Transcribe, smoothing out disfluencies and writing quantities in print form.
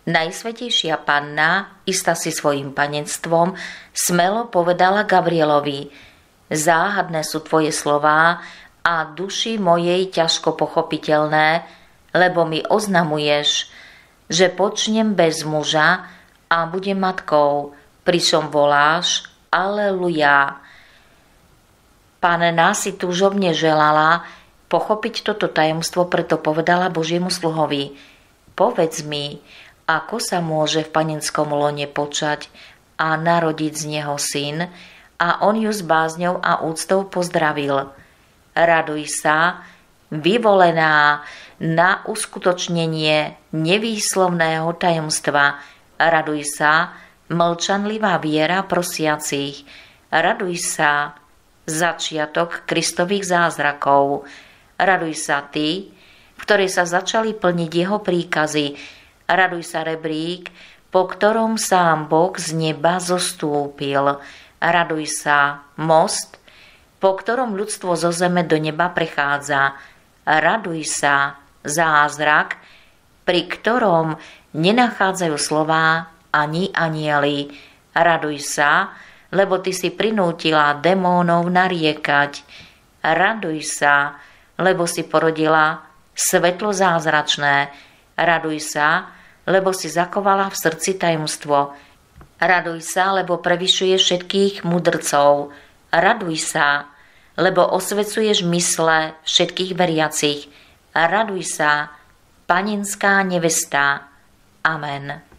Najsvätejšia Panna, istá si svojím panenstvom, smelo povedala Gabrielovi: záhadné sú tvoje slová a duši mojej ťažko pochopiteľné, lebo mi oznamuješ, že počnem bez muža a budem matkou, pričom voláš Aleluja. Panna si túžobne želala pochopiť toto tajomstvo, preto povedala Božiemu sluhovi: povedz mi, ako sa môže v panenskom lone počať a narodiť z neho syn? A on ju s bázňou a úctou pozdravil: raduj sa, vyvolená na uskutočnenie nevýslovného tajomstva. Raduj sa, mlčanlivá viera prosiacich. Raduj sa, začiatok Kristových zázrakov. Raduj sa ty, v ktorej sa začali plniť jeho príkazy. Raduj sa, rebrík, po ktorom sám Boh z neba zostúpil. Raduj sa, most, po ktorom ľudstvo zo zeme do neba prechádza. Raduj sa, zázrak, pri ktorom nenachádzajú slová ani anjeli. Raduj sa, lebo ty si prinútila démónov nariekať. Raduj sa, lebo si porodila svetlo zázračné. Raduj sa, lebo si zakovala v srdci tajomstvo. Raduj sa, lebo prevyšuje všetkých mudrcov. Raduj sa, lebo osvecuješ mysle všetkých veriacich. Raduj sa, panenská nevesta. Amen.